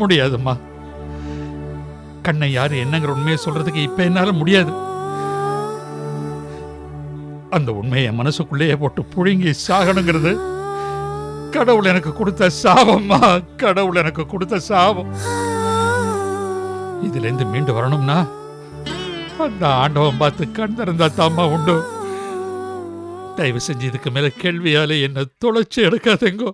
முடியாதும்மா. கண்ணை யாரு என்னங்கிற உண்மையை சொல்றதுக்கு இப்ப என்னால முடியாது. அந்த உண்மையை மனசுக்குள்ளேயே போட்டு புழுங்கி சாகணுங்கிறது கடவுள் எனக்கு கொடுத்த சாபம்மா. கடவுள் எனக்கு கொடுத்த சாபம். இதுல இருந்து மீண்டு வரணும்னா அந்த ஆண்டவன் பார்த்து கண் திறந்தா தாம்மா உண்டு. தயவு செஞ்சு இதுக்கு மேல கேள்வியாலே என்ன தொலைச்சு எடுக்காதேங்கோ.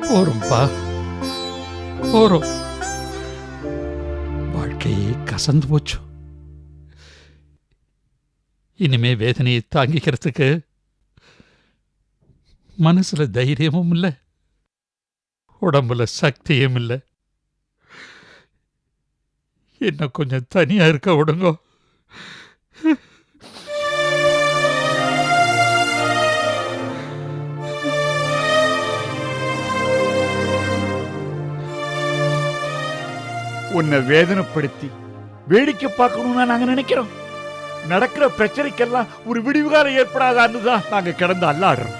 போரும்பா, போறோம். வாழ்க்கையே கசந்து போச்சு. இனிமே வேதனையை தாங்கிக்கிறதுக்கு மனசுல தைரியமும் இல்லை, உடம்புல சக்தியும் இல்லை. என்ன கொஞ்சம் தனியா இருக்க விடுங்கோ. உன்னை வேதனைப்படுத்தி வேடிக்கை பார்க்கணும்னு நாங்க நினைக்கிறோம். நடக்கிற பிரச்சனைக்கெல்லாம் ஒரு விடிவுகாலம் ஏற்படாதான்னு தான் நாங்க கிடந்து அல்லாடுறோம்.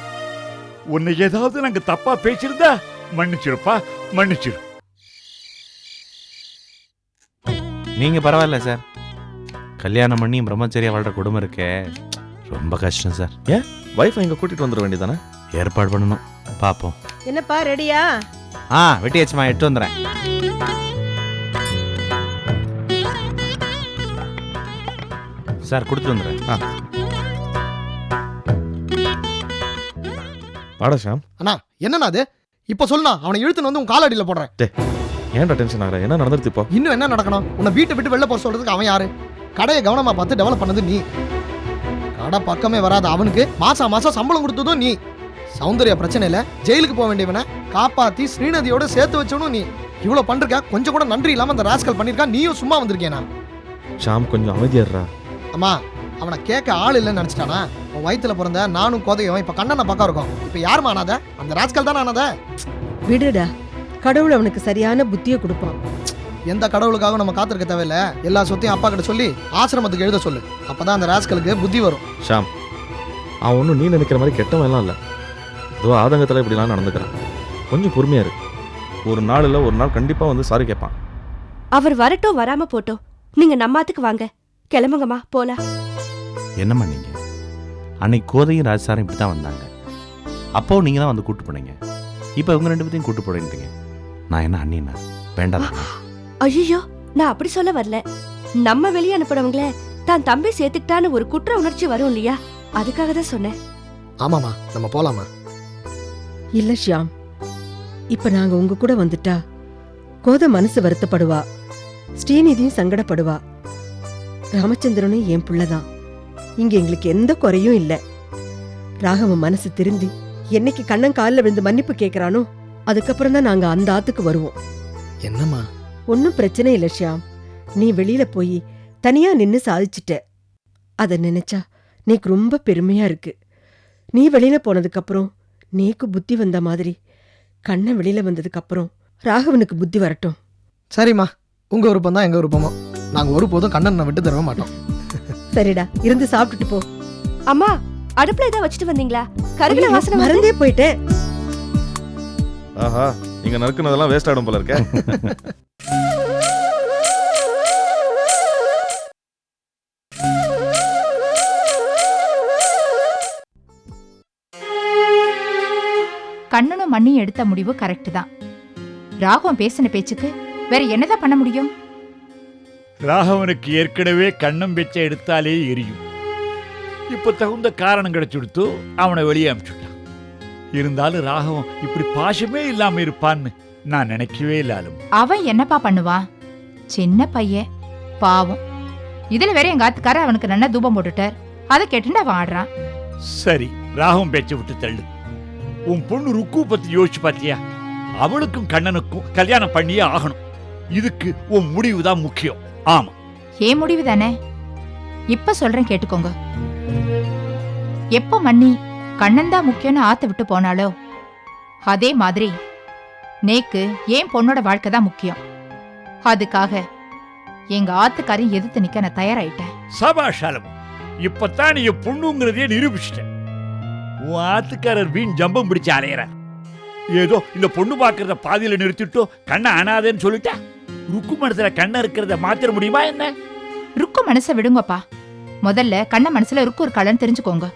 உன்னை ஏதாவது நாங்க தப்பா பேசியிருந்தா மன்னிச்சிருப்பா, மன்னிச்சிரு. நீங்க பரவாயில்ல சார். கல்யாணம் பண்ணி பிரம்மச்சரியா வாழ்ற குடும்பம் இருக்கே, ரொம்ப கஷ்டம் சார். ஏன் வைஃப் இங்க கூட்டிட்டு வந்துட வேண்டியதானே? ஏற்பாடு பண்ணணும், பாப்போம். என்னப்பா ரெடியா? வெட்டியாச்சுமா, எட்டு வந்துடுறேன். சார் கொடுத்துட்டு வந்துடுறேன். வாடா ஷாம். அண்ணா என்னண்ணா அது? இப்ப சொல்லுண்ணா, அவனை இழுத்துன்னு வந்து உன் காலடியில் போடுறேன். ஏன்டா டென்ஷன் ஆகுற? என்ன நடந்துருச்சு இப்போ? இன்னும் என்ன நடக்கணும்? உன்னை வீட்டை விட்டு வெளில போக சொல்றதுக்கு அவன் யாரு? கடையை கவனமா பார்த்து டெவலப் பண்ணது நீ. கடை பக்கமே வராத அவனுக்கு மாசம் சம்பளம் கொடுத்ததும் நீ. சௌந்தர்யா பிரச்சனையில ஜெயிலுக்கு போக வேண்டியவனை காப்பாத்தி ஸ்ரீநதியோட சேர்த்து வச்சவனும் நீ. இவ்வளவு பண்றா, கொஞ்சம் கூட நன்றி இல்லாம அந்த ராஸ்கல் பண்ணிருக்கா. நீயும் சும்மா வந்திருக்கேனா? ஷாம் கொஞ்சம் அமைதியாடுறா. அம்மா, அவனை கேட்க ஆள் இல்லைன்னு நினைச்சிட்டானா? உன் வயிற்றுல பிறந்த நானும் கோதையும் இப்ப கண்ணனை பக்கம் இருக்கோம். இப்ப யாருமா ஆனாத? அந்த ராஸ்கல் தானே ஆனாத. விடுடா, கடவுள் அவனுக்கு சரியான புத்தியை கொடுப்பான். எந்த கடவுளுக்காகவும் நம்ம காத்திருக்க தேவையில்ல. எல்லா சொத்தையும் அப்பா கிட்ட சொல்லி ஆசிரமத்துக்கு எழுத சொல்லு. அப்பதான் அந்த ராஸ்கலுக்கு புத்தி வரும். ஷாம், அவன் ஒன்றும் நீ நினைக்கிற மாதிரி கெட்டவன் எல்லாம் இல்லை. ஏதோ ஆதங்கத்தில் இப்படிலாம் நடந்துக்கிறான். கொஞ்சம் பொறுமையா இருக்கு. ஒரு நாள் இல்லை ஒரு நாள் கண்டிப்பா வந்து சாரி கேட்பான். அவர் வரட்டும், வராம போட்டோம். நீங்க நம்மாத்துக்கு வாங்க. கிளம்புங்கம்மா, போலாம். என்னம்மா நீங்க? அன்னைக்கு கோதையும் ராஜசாரம் இப்படி தான் வந்தாங்க. அப்போ நீங்க தான் வந்து கூட்டு போனீங்க. இப்போ இவங்க ரெண்டு பேத்தையும் கூட்டு போடுறீங்க. நான் என்ன அண்ணினா? வேண்டாம். ஐயோ, நான் அப்படி சொல்ல வரல. நம்ம வெளியே அனுப்புறவங்கள தான் தம்பி சேர்த்துக்கிட்டான்னு ஒரு குற்ற உணர்ச்சி வரும் இல்லையா, அதுக்காக தான் சொன்னேன். ஆமாமா, நம்ம போலாமா? இல்ல ஷியாம், இப்ப நாங்க உங்க கூட வந்துட்டா கோத மனசு வருத்தப்படுவா, ஸ்ரீநிதியும் சங்கடப்படுவா. ராமச்சந்திரனும் என் புள்ளதான். இங்க எங்களுக்கு எந்த குறையும் இல்ல. ராகவ மனசு திருந்தி என்னைக்கு கண்ணன் காலில் விழுந்து மன்னிப்பு கேட்கிறானோ அதுக்கப்புறம் தான் நாங்க அந்த ஆத்துக்கு வருவோம். என்னம்மா? ஒன்னும் பிரச்சனை இல்ல ஷியாம். நீ வெளியில போய் தனியா நின்னு சாதிச்சிட்ட. அத நினைச்சா நீக்கு ரொம்ப பெருமையா இருக்கு. நீ வெளியில போனதுக்கு அப்புறம் நீக்கு புத்தி வந்த மாதிரி கண்ணன் வெளியில வந்ததுக்கு அப்புறம் ராகவனுக்கு புத்தி வரட்டும். சரிம்மா, உங்க விருப்பம் தான் எங்க விருப்பமோ. நாங்க ஒருபோதும் கண்ணனை விட்டு தரவே மாட்டோம். சரிடா, இருந்து சாப்பிட்டுட்டு போ. அம்மா, அடுப்புல ஏதாவது வச்சுட்டு வந்தீங்களா? கருகில வாசனை மறந்தே போயிட்டேன். ஆஹா, நீங்க நறுக்குனதெல்லாம் வேஸ்ட் ஆயிடும் போல இருக்க. கண்ணனும் மண்ணியும் எடுத்த முடிவு கரெக்ட் தான். ராகவன் பேசின பேச்சுக்கு வேற என்னதான் பண்ண முடியும்? ராகவனுக்கு ஏற்கனவே கண்ணம் பேச்சை எடுத்தாலே எரியும். இப்ப தகுந்த காரணம் கிடைச்சுடுத்து அவனை வெளியே அனுப்பிச்சுட்டான். இருந்தாலும் ராகவன் இப்படி பாசமே இல்லாம இருப்பான்னு நான் நினைக்கவே இல்லாலும். அவன் என்னப்பா பண்ணுவான்? சின்ன பையன், பாவம். இதுல வேற எங்க ஆத்துக்கார அவனுக்கு நல்லா தூபம் போட்டுட்டார். அதை கேட்டுட்டு அவன் ஆடுறான். சரி, ராகவன் பேச்சை விட்டு தள்ளு. உன் பொண்ணு ருக்கு பத்தி யோசிச்சு பாத்தியா? அவளுக்கும் கண்ணனுக்கும் கல்யாணம் பண்ணியே ஆகணும். இதுக்கு உன் முடிவுதான் முக்கியம். ஆமா, ஏன் முடிவு தானே. இப்ப சொல்றேன் கேட்டுக்கோங்க. எப்ப மண்ணி கண்ணன் தான் முக்கியம்னு ஆத்த விட்டு போனாலோ அதே மாதிரி நேக்கு ஏன் பொண்ணோட வாழ்க்கை தான் முக்கியம். அதுக்காக எங்க ஆத்துக்காரையும் எதிர்த்து நிக்க நான் தயாராயிட்டேன். சபாஷாலம், இப்பதான் நீ பொண்ணுங்கிறதே நிரூபிச்சிட்ட. உன் ஆத்துக்காரர் வீண் ஜம்பம் பிடிச்சு அலையிற. ஏதோ இந்த பொண்ணு பாக்குறத பாதியில நிறுத்திட்டோ கண்ணை அனாதேன்னு சொல்லிட்டா. ருக்கு மனசுல கண்ணை இருக்கிறத மாத்திர முடியுமா என்ன? ருக்கு மனசை விடுங்கப்பா. முதல்ல கண்ண மனசுல ருக்கு ஒரு கலன்னு தெரிஞ்சுக்கோங்க.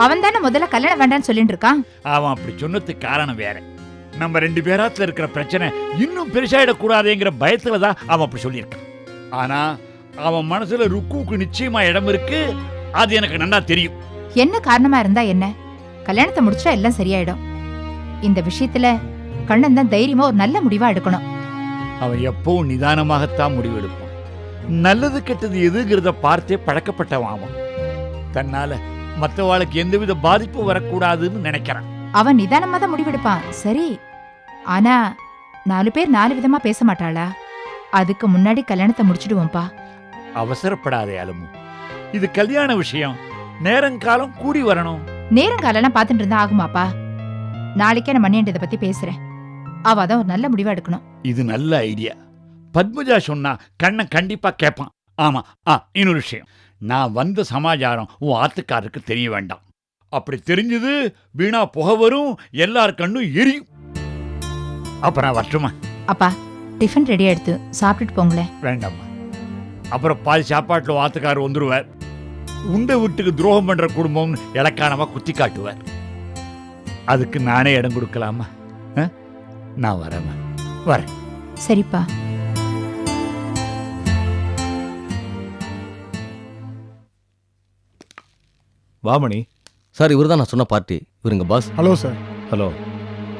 அவன் தானே முதல்ல கல்யாணம் வேண்டான்னு சொல்லிட்டு இருக்கான். அவன் அப்படி சொன்னதுக்கு காரணம் வேற. நம்ம 2 பேராத்துல இருக்கிற பிரச்சனை இன்னும் பெருசாயிடக்கூடாதுங்கிற பயத்துல தான் அவன் அப்படி சொல்லியிருக்கான். ஆனா அவன் மனசுல ருக்குவுக்கு நிச்சயமா இடம் இருக்கு. அது எனக்கு நல்லா தெரியும். என்ன காரணமா இருந்தா என்ன, கல்யாணத்தை முடிச்சா எல்லாம் சரியாயிடும். இந்த விஷயத்துல கண்ணன் தான் தைரியமா ஒரு நல்ல முடிவா எடுக்கணும். அவன் எப்பவும் நிதானமாகத்தான் முடிவெடுப்பான். நல்லது கெட்டது எதுங்கிறத பார்த்தே பழக்கப்பட்டவன் அவன். தன்னால மற்றவாளுக்கு எந்தவித பாதிப்பு வரக்கூடாதுன்னு நினைக்கிறான். அவன் நிதானமா தான் முடிவெடுப்பான், சரி. ஆனா 4 பேர் 4 விதமா பேச மாட்டாளா? அதுக்கு முன்னாடி கல்யாணத்தை முடிச்சிடுவோம்ப்பா. அவசரப்படாதே அலமு. இது கல்யாண விஷயம். நேரங்காலம் கூடி வரணும். நேரங்காலெல்லாம் பார்த்துட்டு இருந்தா ஆகுமாப்பா? நாளைக்கே நான் மணியன் இதை பத்தி பேசுறேன். அவ தான் ஒரு நல்ல முடிவா எடுக்கணும். இது நல்ல ஐடியா. பத்மஜா சொன்னா கண்ணன் கண்டிப்பா கேட்பான். ஆமா. இன்னொரு விஷயம், நான் வந்த சமாச்சாரம் உன் ஆத்துக்காரருக்கு தெரிய வேண்டாம். அப்படி தெரிஞ்சது வீணா புகை வரும், எல்லார் கண்ணும் எரியும். அப்புறம் வரட்டுமா? அப்பா டிஃபன் ரெடியா எடுத்து சாப்பிட்டுட்டு போங்களேன். வேண்டாம்மா. அப்புறம் பாதி சாப்பாட்டுல ஆத்துக்காரர் வந்துருவார். உண்டை வீட்டுக்கு துரோகம் பண்ற குடும்பம்னு இலக்கானமா குத்தி காட்டுவார். அதுக்கு நானே இடம் கொடுக்கலாமா? நான் வரேன். சரிப்பா. வாமணி சார், இவர் தான் நான் சொன்ன பார்ட்டி. இவருங்க பாஸ். Hello sir. ஹலோ.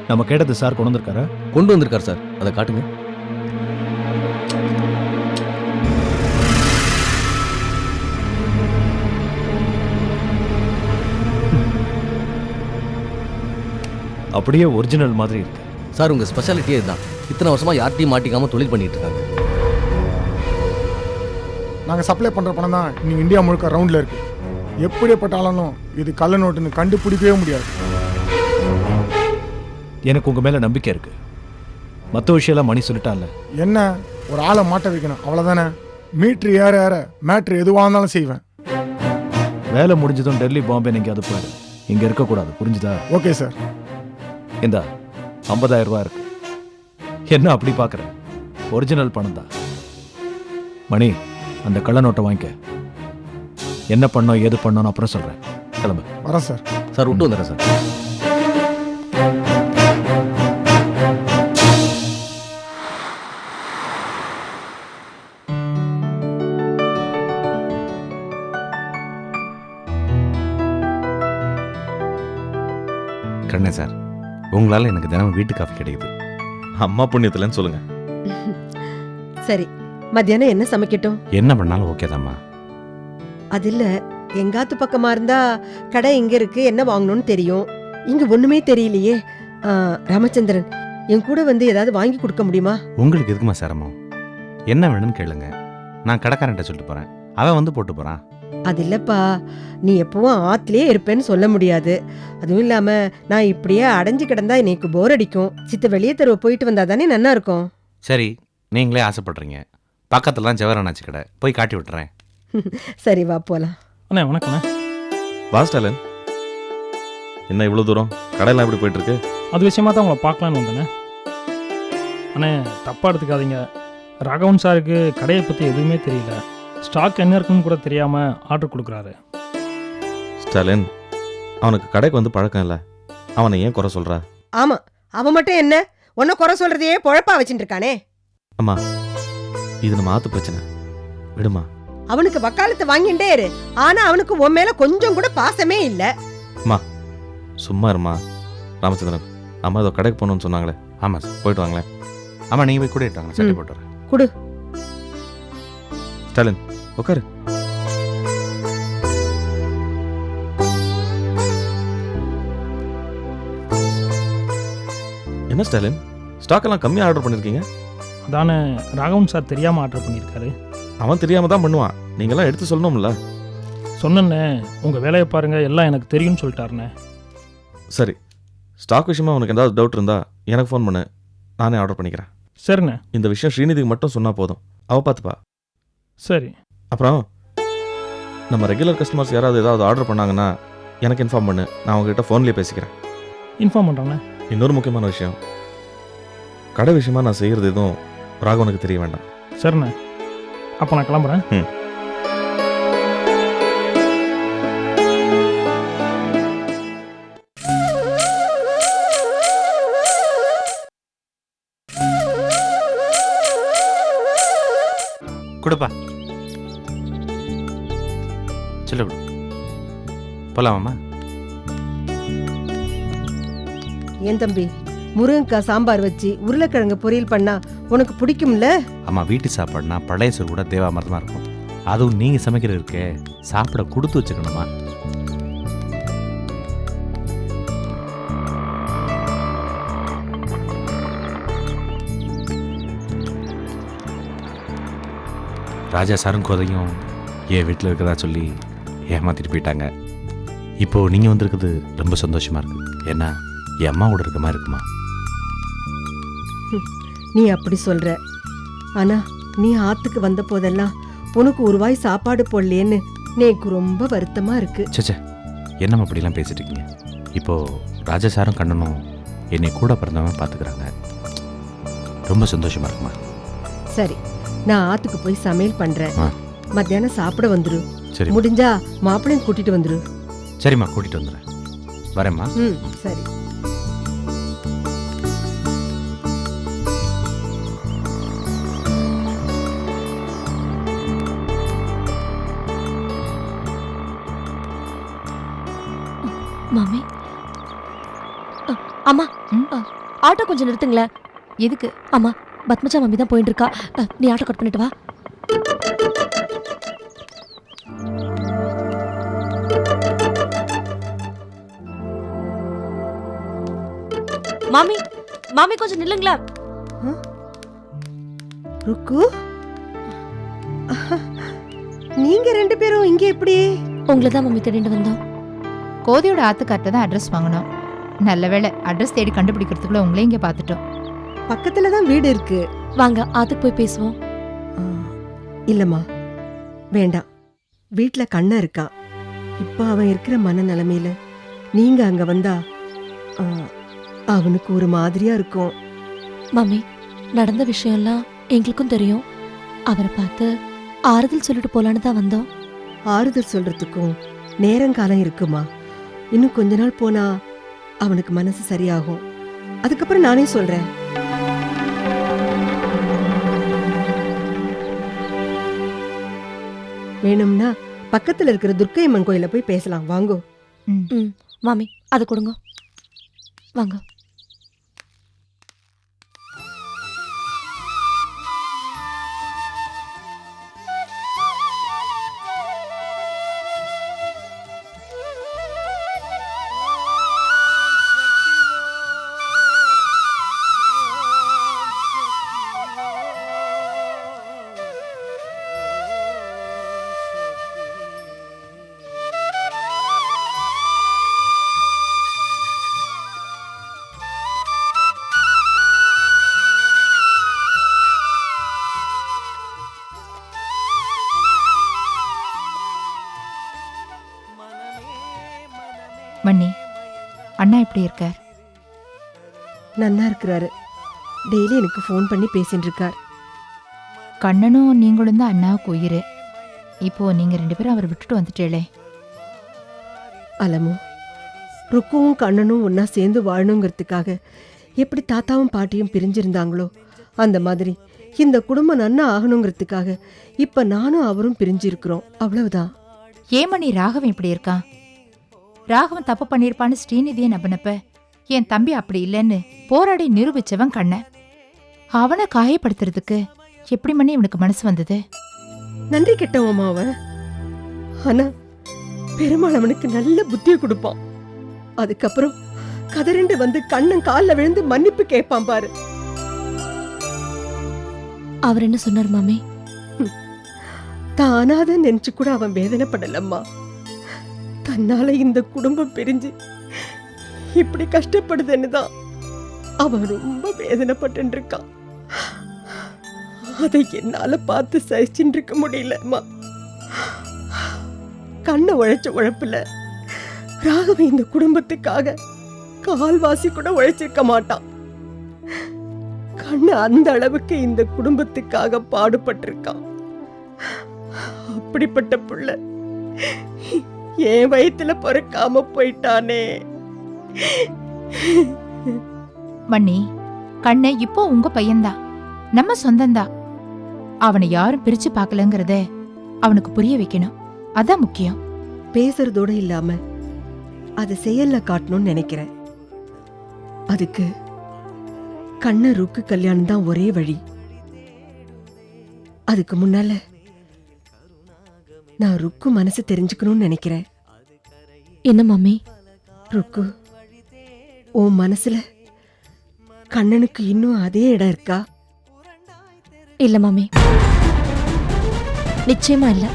நம்ம கேட்டது சார் கொண்டு வந்திருக்காரா? கொண்டு வந்திருக்கார் சார். அதை காட்டுங்க. அப்படியே ஒரிஜினல் மாதிரி இருக்கு சார். உங்க ஸ்பெஷாலிட்டியே இதுதான். இத்தனை வருஷமா யார்ட்டையும் மாட்டிக்காம தொழில் பண்ணிட்டு இருக்காங்க. நாங்கள் சப்ளை பண்ணுற பணம் தான் இன்னைக்கு இந்தியா முழுக்க ரவுண்டில் இருக்கு. எப்படிப்பட்டாலும் இது கள்ள நோட்டுன்னு கண்டுபிடிக்கவே முடியாது. எனக்கு உங்க மேல நம்பிக்கை இருக்கு. மற்ற விஷயம்லாம் மணி சொல்லிட்டான்ல. என்ன, ஒரு ஆளை மாட்ட வைக்கணும், அவ்வளோதானே. மீட்ரு ஏற ஏற மேட்ரு எதுவாக இருந்தாலும் செய்வேன். வேலை முடிஞ்சதும் டெல்லி பாம்பே எங்கேயாவது போயிடு. இங்க இருக்கக்கூடாது, புரிஞ்சுதா? Okay sir. இந்தா 50,000 ரூபாய் இருக்கு. என்ன அப்படி பார்க்குற? ஒரிஜினல் பணம் தான். மணி, அந்த கள்ள நோட்டை வாங்கிக்க. என்ன பண்ணோம் ஏது பண்ணோன்னு அப்புறம் சொல்கிறேன். கிளம்பு. வரேன் சார். சார், விட்டு வந்துடுறேன் சார். கண்ணே சார், உங்களால் எனக்கு தினமும் வீட்டு காஃபி கிடைக்குது. அம்மா புண்ணியத்துலன்னு சொல்லுங்க. சரி, மத்தியானம் என்ன சமைக்கட்டும்? என்ன பண்ணாலும் ஓகே தாம்மா. அது இல்ல, எங்காத்து பக்கமா இருந்தா கடை எங்க இருக்கு, என்ன வாங்கணும்னு தெரியும். இங்க ஒண்ணுமே தெரியலையே. ராமச்சந்திரன், என் கூட வந்து ஏதாவது வாங்கி கொடுக்க முடியுமா? உங்களுக்கு எதுக்குமா சிரமம்? என்ன வேணும்னு கேளுங்க, நான் கடைக்காரன்ட்ட சொல்லிட்டு போறேன். அவன் வந்து போட்டு போறான். அது இல்லப்பா, நீ எப்பவும் ஆத்துலயே இருப்பேன்னு சொல்ல முடியாது. அதுவும் இல்லாம நான் இப்படியே அடைஞ்சு கிடந்தா எனக்கு போர் அடிக்கும். சித்த வெளியே தெருவை போயிட்டு வந்தா தானே நல்லா இருக்கும். சரி, நீங்களே ஆசைப்படுறீங்க. பக்கத்துலலாம் ஜவஹர்னாச்சு கடை, போய் காட்டி விட்டுறேன். சரி, வா போலாம். அண்ணே வணக்கண்ணே. பாஸ்டாலன், என்ன இவ்வளோ தூரம்? கடையெல்லாம் எப்படி போயிட்டு இருக்கு? அது விஷயமா தான் உங்களை பார்க்கலான்னு வந்தேண்ணே. அண்ணே, தப்பாக எடுத்துக்காதீங்க. ராகவன் சாருக்கு கடையை பற்றி எதுவுமே தெரியல. ஸ்டாக் என்ன இருக்குன்னு கூட தெரியாமல் ஆர்டர் கொடுக்குறாரு. ஸ்டாலின், அவனுக்கு கடைக்கு வந்து பழக்கம் இல்லை. அவனை ஏன் குறை சொல்கிறா? ஆமா, அவன் மட்டும் என்ன உன்னை குறை சொல்றதையே பொழப்பா வச்சுட்டு இருக்கானே. அம்மா, இது நம்ம ஆத்து பிரச்சனை, விடுமா. அவனுக்கு வக்காலத்தை வாங்கிட்டே இரு. ஆனா அவனுக்கு உன் மேல கொஞ்சம் கூட பாசமே இல்ல. அம்மா சும்மா இருமா. ராமச்சந்திரன், அம்மா ஏதோ கடைக்கு போகணும்னு சொன்னாங்களே. ஆமாம் சார், போயிட்டு வாங்களேன். ஆமாம், நீங்கள் போய் கூட இட்டாங்க, சட்டை போட்டுறேன். குடு. ஸ்டாலின், உட்காரு. என்ன ஸ்டாலின், ஸ்டாக் எல்லாம் கம்மியாக ஆர்டர் பண்ணியிருக்கீங்க? அதானே, ராகவன் சார் தெரியாமல் ஆர்டர் பண்ணியிருக்காரு. அவன் தெரியாமல் தான் பண்ணுவான். நீங்களாம் எடுத்து சொல்லணும்ல. சொன்னேண்ணே, உங்கள் வேலையை பாருங்கள், எல்லாம் எனக்கு தெரியும்னு சொல்லிட்டாருண்ணே. சரி, ஸ்டாக் விஷயமா உனக்கு ஏதாவது டவுட் இருந்தா எனக்கு ஃபோன் பண்ணு, நானே ஆர்டர் பண்ணிக்கிறேன். சரிண்ணே. இந்த விஷயம் ஸ்ரீநிதிக்கு மட்டும் சொன்னால் போதும், அவள் பார்த்துப்பா. சரி. அப்புறம் நம்ம ரெகுலர் கஸ்டமர்ஸ் யாராவது ஏதாவது ஆர்டர் பண்ணாங்கன்னா எனக்கு இன்ஃபார்ம் பண்ணு, நான் அவங்ககிட்ட ஃபோன்லேயே பேசிக்கிறேன். இன்ஃபார்ம் பண்ணுறேண்ணே. இன்னொரு முக்கியமான விஷயம், கடை விஷயமா நான் செய்கிறது எதுவும் ராகவனுக்கு தெரிய வேண்டாம். சரிண்ணே, அப்போ நான் கிளம்புறேன். ம். கொடுப்பா சொல்ல விடு. போலாமாம்மா? ஏன் தம்பி, முருங்கக்காய் சாம்பார் வச்சு உருளைக்கிழங்கு பொரியல் பண்ணா உனக்கு பிடிக்கும்ல? அம்மா, வீட்டு சாப்பாடுனா பழைய சோறு கூட தேவாமிரதமாக இருக்கும். அதுவும் நீங்கள் சமைக்கிறது இருக்கே, சாப்பிட கொடுத்து வச்சுக்கணுமா? ராஜா சாரும் கோதையும் என் வீட்டில் இருக்கிறதா சொல்லி ஏமாத்திட்டு போயிட்டாங்க. இப்போது நீங்கள் வந்திருக்குது ரொம்ப சந்தோஷமாக இருக்குது. ஏன்னா என் அம்மாவோட இருக்க மாதிரி இருக்குமா? நீ அப்படி சொல்ற, ஆனா நீ ஆத்துக்கு வந்த போதெல்லாம் உனக்கு ஒரு வாய் சாப்பாடு போடலேன்னு எனக்கு ரொம்ப வருத்தமா இருக்கு. சச்சா, என்னம்மா அப்படிலாம் பேசிட்டு இருக்கீங்க? இப்போது ராஜா சாரும் கண்ணனும் என்னை கூட பிறந்தவன் பார்த்துக்கிறாங்க. ரொம்ப சந்தோஷமாக இருக்குமா? சரி, நான் ஆத்துக்கு போய் சமையல் பண்றேன். மத்தியானம் சாப்பிட வந்துரு. சரி, முடிஞ்சா மாப்பிள்ளையும் கூட்டிட்டு வந்துரு. சரிம்மா, கூட்டிகிட்டு வந்துடுறேன். வரேம்மா. ம், சரி. மாமி, அம்மா, ஆட்டோ கொஞ்சம் நிறுத்துங்களேன். எதுக்கு? அம்மா, பத்மஜா மம்மி தான் போயிட்டு இருக்கா. நீ ஆட்டோ கட் பண்ணிட்டு வா. மாமி, மாமி கொஞ்சம் நில்லுங்களா. ருக்கு, நீங்க ரெண்டு பேரும் இங்க எப்படி? உங்களை தான் மம்மி தேடிட்டு வந்தோம். கோதையோட ஆத்துக்கார்ட்ட தான் அட்ரஸ் வாங்கணும். நல்ல வேளை அட்ரஸ் தேடி கண்டுபிடிக்கிறதுக்குள்ள உங்களே இங்கே பார்த்துட்டோம். பக்கத்துல தான் வீடு இருக்கு. வாங்க, ஆத்துக்கு போய் பேசுவோம். இல்லம்மா, வேண்டாம். வீட்டுல கண்ணன் இருக்கான். இப்ப அவன் இருக்கிற மனநிலைமையில நீங்க அங்க வந்தா அவனுக்கு ஒரு மாதிரியா இருக்கும். மம்மி, நடந்த விஷயம்லாம் எங்களுக்கும் தெரியும். அவரை பார்த்து ஆறுதல் சொல்லிட்டு போலான்னு தான் வந்தோம். ஆறுதல் சொல்றதுக்கும் நேரங்காலம் இருக்குமா? இன்னும் கொஞ்ச நாள் போனா அவனுக்கு மனசு சரியாகும். அதுக்கப்புறம் நானே சொல்றேன். வேணும்னா பக்கத்துல இருக்கிற துர்க்கையம்மன் கோயில போய் பேசலாம். வாங்கோ. மாமி, அதை கொடுங்க. வாங்க. மண்ணி, அண்ணா எப்படி இருக்கார்? நன்னா இருக்கிறாரு. டெய்லி எனக்கு ஃபோன் பண்ணி பேசிட்டு இருக்கார். கண்ணனும் நீங்களும் தான் அண்ணாவுக்கு உயிர். இப்போ நீங்க ரெண்டு பேரும் அவரை விட்டுட்டு வந்துட்டேளே. அலமு, ருக்குவும் கண்ணனும் ஒன்னா சேர்ந்து வாழணுங்கிறதுக்காக எப்படி தாத்தாவும் பாட்டியும் பிரிஞ்சிருந்தாங்களோ அந்த மாதிரி இந்த குடும்பம் நன்னா ஆகணுங்கிறதுக்காக இப்ப நானும் அவரும் பிரிஞ்சிருக்கிறோம். அவ்வளவுதான். ஏமணி ராகவன் இப்படி இருக்கான்? ராகவன் தப்பு பண்ணியிருப்பான்னு ஸ்ரீநிதியை நம்பினப்ப என் தம்பி அப்படி இல்லைன்னு போராடி நிரூபிச்சவன் கண்ணன். அவனை காயப்படுத்துறதுக்கு எப்படி மணி இவனுக்கு மனசு வந்தது? நன்றி கெட்டவமா அவன். ஆனா பெருமாள் அவனுக்கு நல்ல புத்தியை கொடுப்பான். அதுக்கப்புறம் கதறிண்டு வந்து கண்ணன் காலில் விழுந்து மன்னிப்பு கேட்பான் பாரு. அவர் என்ன சொன்னார் மாமி? தானாத நினைச்சு கூட அவன் வேதனைப்படலம்மா. தன்னால இந்த குடும்பம் பிரிஞ்சு இப்படி கஷ்டப்படுதுன்னு தான் அவன் ரொம்ப வேதனைப்பட்டு இருக்கான். அதை என்னால பார்த்து சகிச்சுட்டு இருக்க முடியலம்மா. கண்ணை உழைச்ச உழைப்புல ராகவன் இந்த குடும்பத்துக்காக கால்வாசி கூட உழைச்சிருக்க மாட்டான். கண்ணு அந்த அளவுக்கு இந்த குடும்பத்துக்காக பாடுபட்டிருக்கான். அப்படிப்பட்ட புள்ள என் வயித்துல பொறுக்காம போயிட்டானே. மண்ணி, கண்ணு இப்போ உங்க பையன்தான், நம்ம சொந்தம்தான். அவனை யாரும் பிரிச்சு பார்க்கலங்கிறத அவனுக்கு புரிய வைக்கணும். அதான் முக்கியம். பேசுறதோட இல்லாம அதை செயல்ல காட்டணும்னு நினைக்கிறேன். அதுக்கு கண்ண ருக்கு கல்யாணம் தான் ஒரே வழி. அதுக்கு முன்னால நான் ருக்கு மனசு தெரிஞ்சுக்கணும்னு நினைக்கிறேன். என்ன மம்மி? ருக்கு, உன் மனசுல கண்ணனுக்கு இன்னும் அதே இடம் இருக்கா? இல்ல மம்மி, நிச்சயமா இல்ல.